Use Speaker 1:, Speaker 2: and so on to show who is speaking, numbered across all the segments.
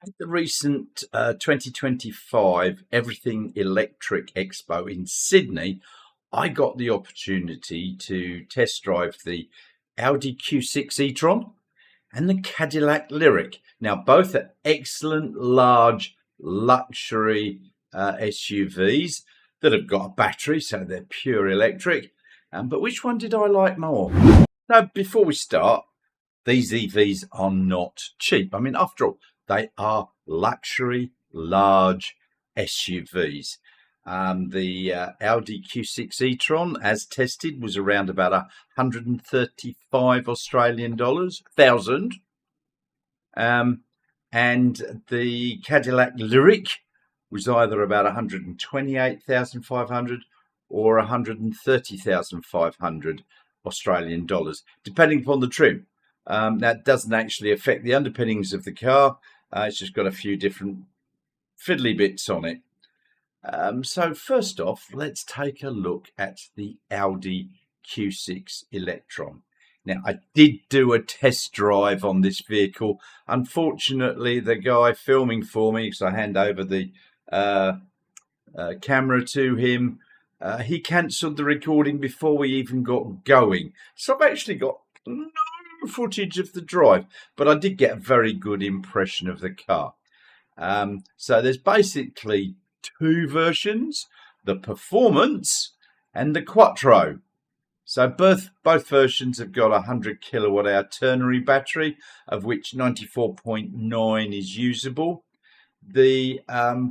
Speaker 1: At the recent 2025 Everything Electric Expo in Sydney, I got the opportunity to test drive the Audi Q6 e-tron and the Cadillac Lyric. Now, both are excellent, large, luxury SUVs that have got a battery, so they're pure electric. But which one did I like more? Now, before we start, these EVs are not cheap. I mean, after all, they are luxury, large SUVs. The Audi Q6 e-tron, as tested, was around about 135 Australian dollars, thousand. And the Cadillac Lyric was either about 128,500 or 130,500 Australian dollars, depending upon the trim. That doesn't actually affect the underpinnings of the car. It's just got a few different fiddly bits on it. So first off, let's take a look at the Audi Q6 e-tron. Now, I did do a test drive on this vehicle. Unfortunately, the guy filming for me, because I hand over the camera to him, he cancelled the recording before we even got going. So I've actually got no footage of the drive, but I did get a very good impression of the car. So there's basically two versions, the Performance and the Quattro. So both versions have got a 100 kilowatt hour ternary battery, of which 94.9 is usable. The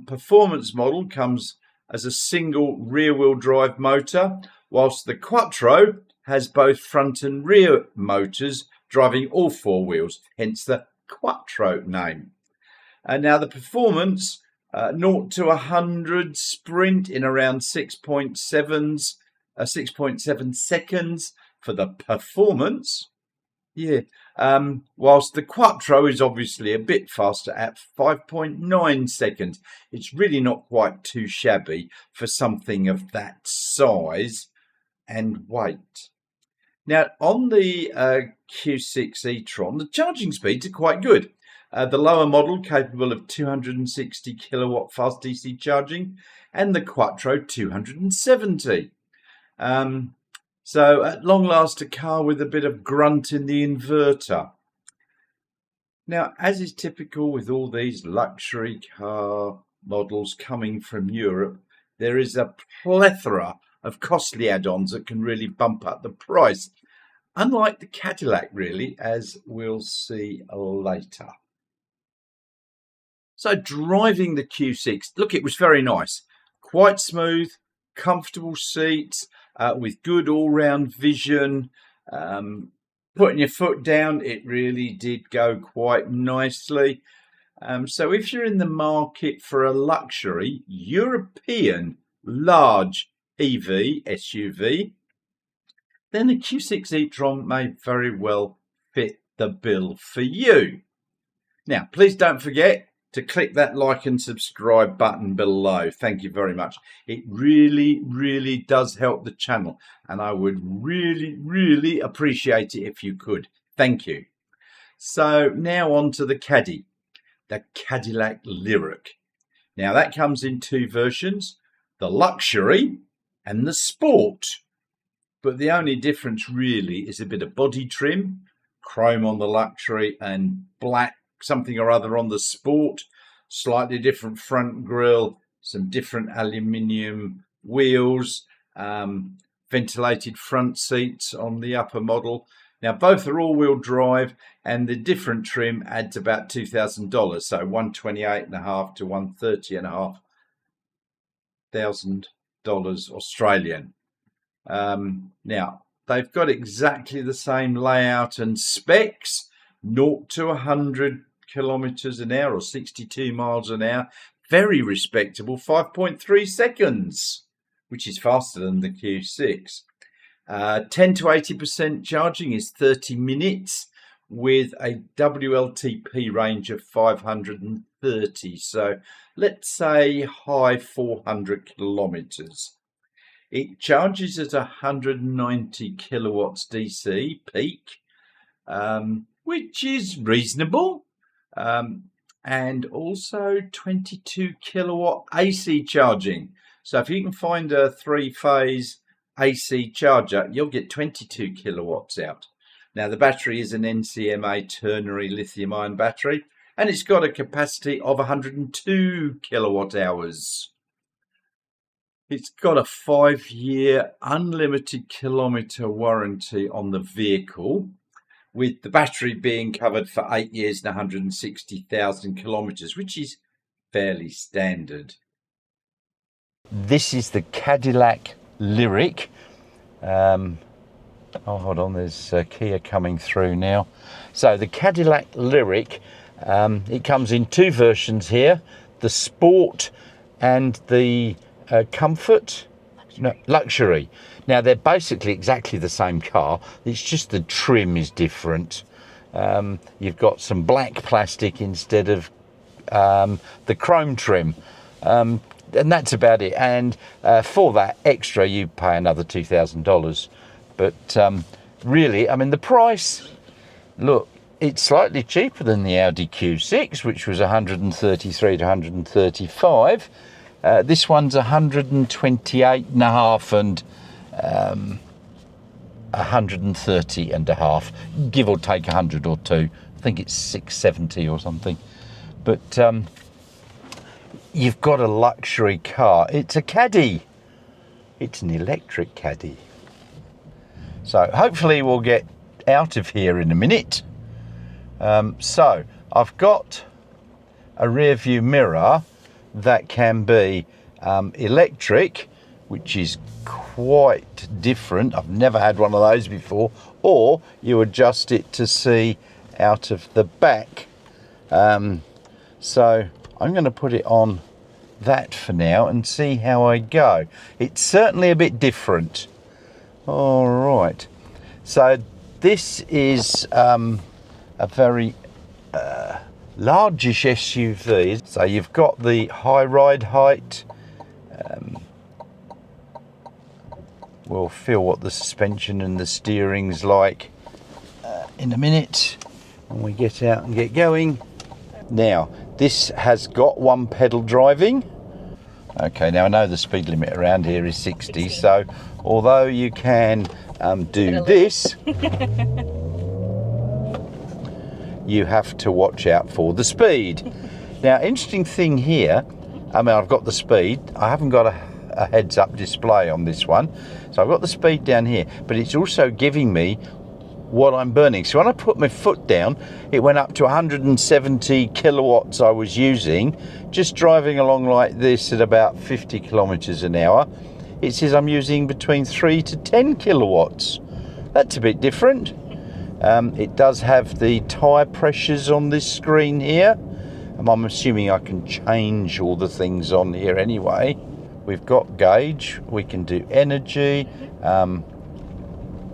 Speaker 1: Performance model comes as a single rear wheel drive motor, whilst the Quattro has both front and rear motors driving all four wheels, hence the Quattro name. And now the Performance, 0 to 100 sprint in around 6.7 seconds for the Performance. Whilst the Quattro is obviously a bit faster at 5.9 seconds. It's really not quite too shabby for something of that size and weight. Now, on the Q6 e-tron, the charging speeds are quite good. The lower model capable of 260 kilowatt fast DC charging, and the Quattro 270. So at long last, a car with a bit of grunt in the inverter. Now, as is typical with all these luxury car models coming from Europe, there is a plethora of costly add-ons that can really bump up the price. Unlike the Cadillac, really, as we'll see later. So driving the Q6, look, it was very nice. Quite smooth, comfortable seats, with good all-round vision. Putting your foot down, it really did go quite nicely. So if you're in the market for a luxury European large EV SUV, then the Q6 e-tron may very well fit the bill for you. Now, please don't forget to click that like and subscribe button below. Thank you very much. It really, really does help the channel, and I would really, really appreciate it if you could. Thank you. So now on to the Caddy, the Cadillac Lyric. Now that comes in two versions, the Luxury and the Sport. But the only difference really is a bit of body trim, chrome on the Luxury and black something or other on the Sport, slightly different front grille, some different aluminium wheels, ventilated front seats on the upper model. Now both are all-wheel drive, and the different trim adds about $2,000, so $128,500 to $130,500 Australian. Now they've got exactly the same layout and specs, 0 to 100 kilometers an hour or 62 miles an hour, very respectable 5.3 seconds, which is faster than the Q6. 10 to 80% charging is 30 minutes with a WLTP range of 530, so let's say high 400 kilometers. It charges at 190 kilowatts DC peak, which is reasonable. and also 22 kilowatt AC charging. So if you can find a 3-phase AC charger, you'll get 22 kilowatts out. Now the battery is an NCMA ternary lithium ion battery, and it's got a capacity of 102 kilowatt hours. It's got a 5-year unlimited kilometre warranty on the vehicle, with the battery being covered for 8 years and 160,000 kilometres, which is fairly standard. This is the Cadillac Lyric. Oh, hold on, there's Kia coming through now. So the Cadillac Lyric, it comes in two versions here, the Sport and the Comfort, no, Luxury. Now they're basically exactly the same car, it's just the trim is different. You've got some black plastic instead of the chrome trim, and that's about it. And for that extra you pay another $2,000. But really, I mean, the price, look, it's slightly cheaper than the Audi Q6, which was 133 to 135. This one's 128.5 and 130.5, give or take 100 or two. I think it's 670 or something. But you've got a luxury car. It's a Caddy. It's an electric Caddy. So hopefully we'll get out of here in a minute. So I've got a rear view mirror that can be electric, which is quite different. I've never had one of those before. Or you adjust it to see out of the back. So I'm going to put it on that for now and see how I go. It's certainly a bit different. All right. So this is a very largish SUV. So you've got the high ride height. We'll feel what the suspension and the steering's like in a minute when we get out and get going. Now, this has got one pedal driving. Okay, now I know the speed limit around here is 60, so although you can do this, you have to watch out for the speed. Now, interesting thing here, I mean, I've got the speed. I haven't got a heads-up display on this one. So I've got the speed down here, but it's also giving me what I'm burning. So when I put my foot down, it went up to 170 kilowatts I was using, just driving along like this at about 50 kilometers an hour. It says I'm using between 3 to 10 kilowatts. That's a bit different. It does have the tyre pressures on this screen here. I'm assuming I can change all the things on here anyway. We've got gauge, we can do energy,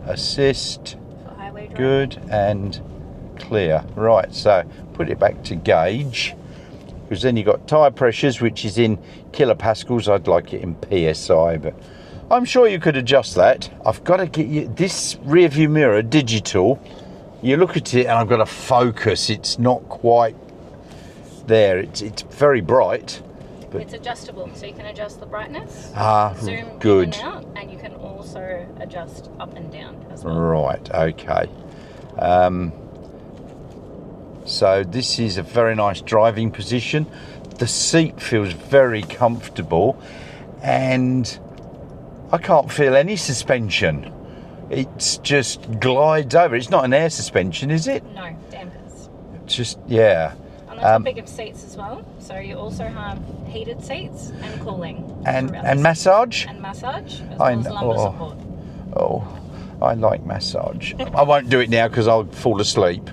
Speaker 1: assist, good, and clear. Right, so put it back to gauge, because then you've got tyre pressures, which is in kilopascals. I'd like it in PSI, but I'm sure you could adjust that. I've got to get you this rear view mirror digital. You look at it and I've got to focus. It's not quite there. It's very bright. But
Speaker 2: it's adjustable, so you can adjust the brightness, zoom
Speaker 1: good.
Speaker 2: in and out, and you can also adjust up and down as well.
Speaker 1: Right, okay. So this is a very nice driving position. The seat feels very comfortable, and I can't feel any suspension. It's just glides over. It's not an air suspension, is it?
Speaker 2: No, dampers.
Speaker 1: It's just, yeah.
Speaker 2: On the topic of seats as well, so you also have heated seats and cooling.
Speaker 1: And massage?
Speaker 2: And massage, as well as lumbar support.
Speaker 1: Oh, I like massage. I won't do it now because I'll fall asleep.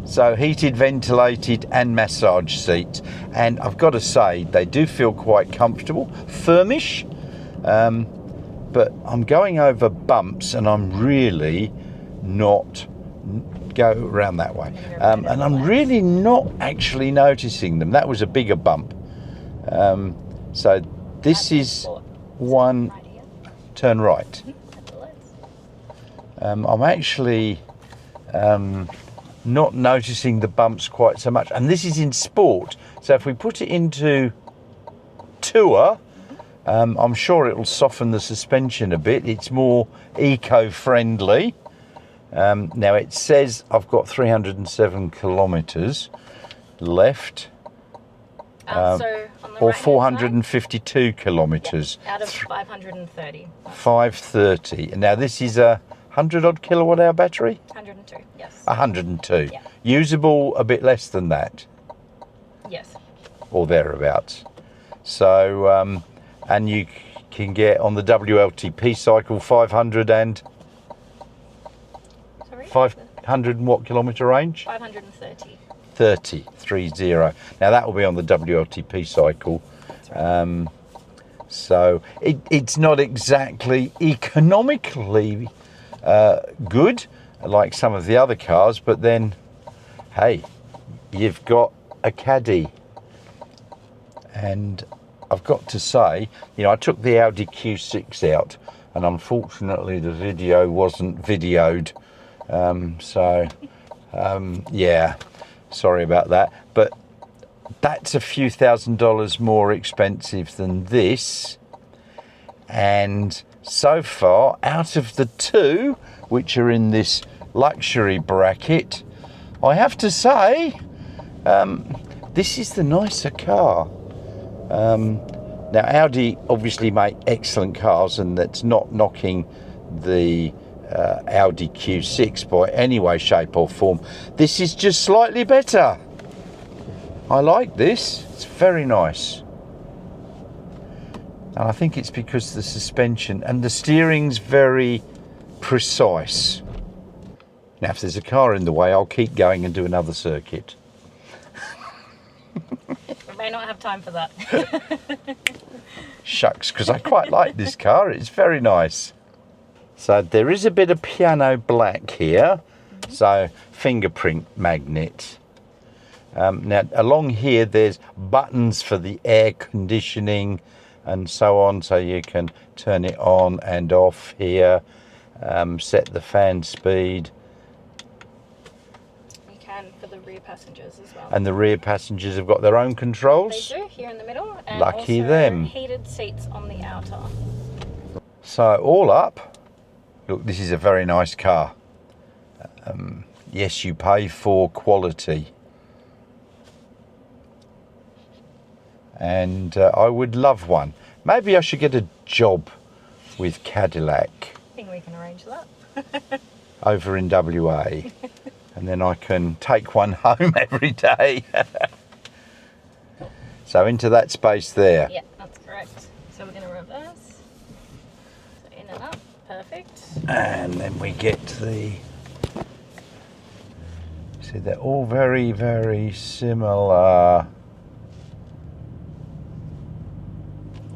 Speaker 1: So heated, ventilated and massage seats. And I've got to say, they do feel quite comfortable, firmish. But I'm going over bumps and I'm really not... Go around that way, and I'm really not actually noticing them. That was a bigger bump. So this is one. Turn right. I'm actually not noticing the bumps quite so much. And this is in sport. So if we put it into tour, I'm sure it'll soften the suspension a bit. It's more eco-friendly. Now it says I've got 307 kilometres left.
Speaker 2: So on the
Speaker 1: Or
Speaker 2: right-hand
Speaker 1: 452 kilometres.
Speaker 2: side, out of 530.
Speaker 1: 530. Now this is a 100 odd kilowatt hour battery?
Speaker 2: 102, yes.
Speaker 1: 102.
Speaker 2: Yeah.
Speaker 1: Usable a bit less than that,
Speaker 2: Yes.
Speaker 1: or thereabouts. So, and you can get on the WLTP cycle 500 and
Speaker 2: Sorry?
Speaker 1: 500 and what kilometre range?
Speaker 2: 530.
Speaker 1: 30. Now that will be on the WLTP cycle.
Speaker 2: That's right.
Speaker 1: So it's not exactly economically good like some of the other cars, but then, hey, you've got a caddy. And I've got to say, you know, I took the Audi Q6 out, and unfortunately the video wasn't videoed. Yeah, sorry about that. But that's a few $1,000s more expensive than this. And so far, out of the two, which are in this luxury bracket, I have to say, this is the nicer car. Now Audi obviously make excellent cars, and that's not knocking the Audi Q6 by any way, shape or form. This is just slightly better. I like this. It's very nice. And I think it's because the suspension and the steering's very precise. Now if there's a car in the way, I'll keep going and do another circuit.
Speaker 2: We may not have time for that.
Speaker 1: Shucks, because I quite like this car. It's very nice. So there is a bit of piano black here. So fingerprint magnet. Now along here there's buttons for the air conditioning and so on. So you can turn it on and off here. Set the fan speed.
Speaker 2: For the rear passengers as well.
Speaker 1: And the rear passengers have got their own controls.
Speaker 2: They do, here in the middle. And
Speaker 1: Lucky
Speaker 2: also
Speaker 1: them.
Speaker 2: heated seats on the outer.
Speaker 1: So all up, look, this is a very nice car. Yes, you pay for quality. And I would love one. Maybe I should get a job with Cadillac.
Speaker 2: I think we can arrange that.
Speaker 1: Over in WA. And then I can take one home every day. So into that space there.
Speaker 2: Yeah, that's correct. So we're going to reverse. So in and up, perfect.
Speaker 1: And then we get the... See, they're all very, very similar.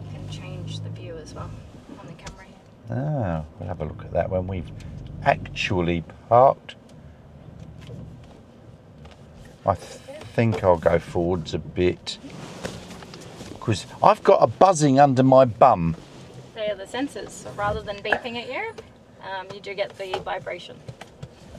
Speaker 2: You can change the view as well on the camera here.
Speaker 1: Ah, we'll have a look at that when we've actually parked. I think I'll go forwards a bit because I've got a buzzing under my bum.
Speaker 2: They are the sensors. So rather than beeping at you, you do get the vibration.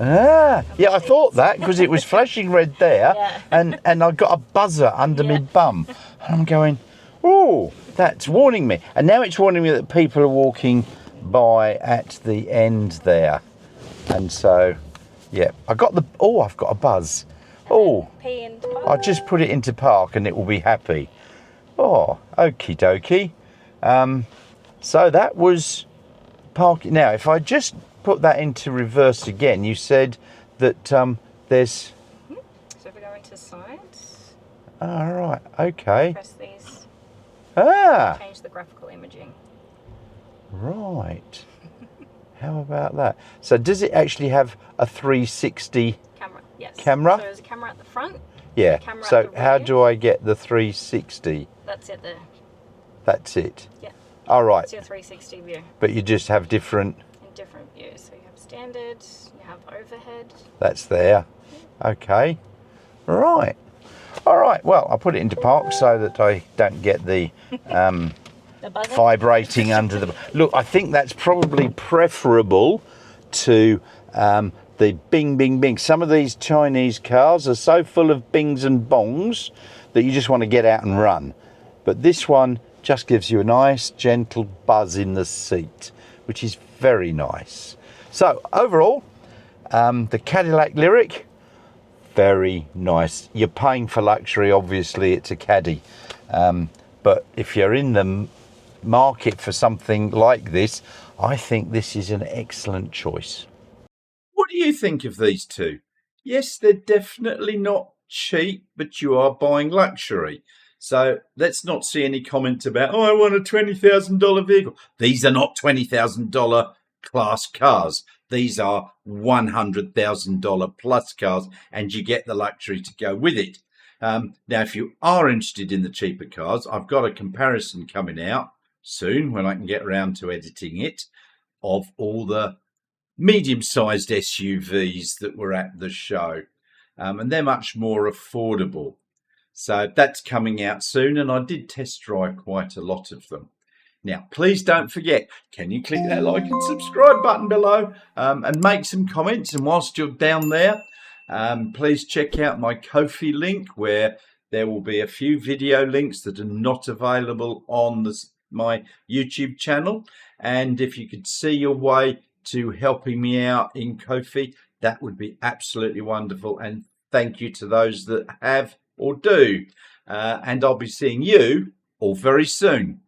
Speaker 1: Ah, yeah, I thought that because it was flashing red there,
Speaker 2: Yeah.
Speaker 1: and I got a buzzer under my bum. And I'm going, oh, that's warning me. And now it's warning me that people are walking by at the end there. And so, yeah, I've got a buzz. Oh,
Speaker 2: P into
Speaker 1: I'll just put it into park and it will be happy. Oh, okie dokie. So that was park. Now, if I just put that into reverse again, you said that there's...
Speaker 2: So if we go into sides,
Speaker 1: All right, okay.
Speaker 2: press these, change the graphical imaging.
Speaker 1: Right. How about that? So does it actually have a 360
Speaker 2: Camera, yes.
Speaker 1: camera?
Speaker 2: So there's a camera at the front.
Speaker 1: Yeah.
Speaker 2: Camera
Speaker 1: So
Speaker 2: at the
Speaker 1: how
Speaker 2: rear.
Speaker 1: do I get the 360?
Speaker 2: That's it there.
Speaker 1: That's it.
Speaker 2: Yeah.
Speaker 1: All right.
Speaker 2: It's your 360 view
Speaker 1: But you just have different...
Speaker 2: in different views. So you have standard, you have overhead.
Speaker 1: That's there. Okay. Right. All right. Well, I'll put it into park so that I don't get the
Speaker 2: The buzzer.
Speaker 1: vibrating under the... Look, I think that's probably preferable to the
Speaker 3: the bing, bing, bing. Some of these Chinese cars are so full of bings and bongs that you just want to get out and run. But this one just gives you a nice, gentle buzz in the seat, which is very nice. So overall, the Cadillac Lyric, very nice. You're paying for luxury, obviously, it's a Caddy. But if you're in the market for something like this, I think this is an excellent choice.
Speaker 1: What do you think of these two? Yes, they're definitely not cheap, but you are buying luxury. So let's not see any comments about, oh, I want a $20,000 vehicle. These are not $20,000 class cars. These are $100,000 plus cars, and you get the luxury to go with it. Now, if you are interested in the cheaper cars, I've got a comparison coming out soon when I can get around to editing it of all the medium-sized SUVs that were at the show, and they're much more affordable. So that's coming out soon, and I did test drive quite a lot of them. Now, please don't forget, can you click that like and subscribe button below, and make some comments? And whilst you're down there, please check out my Ko-fi link, where there will be a few video links that are not available on my YouTube channel. And if you could see your way to helping me out in Ko-fi, that would be absolutely wonderful. And thank you to those that have or do. And I'll be seeing you all very soon.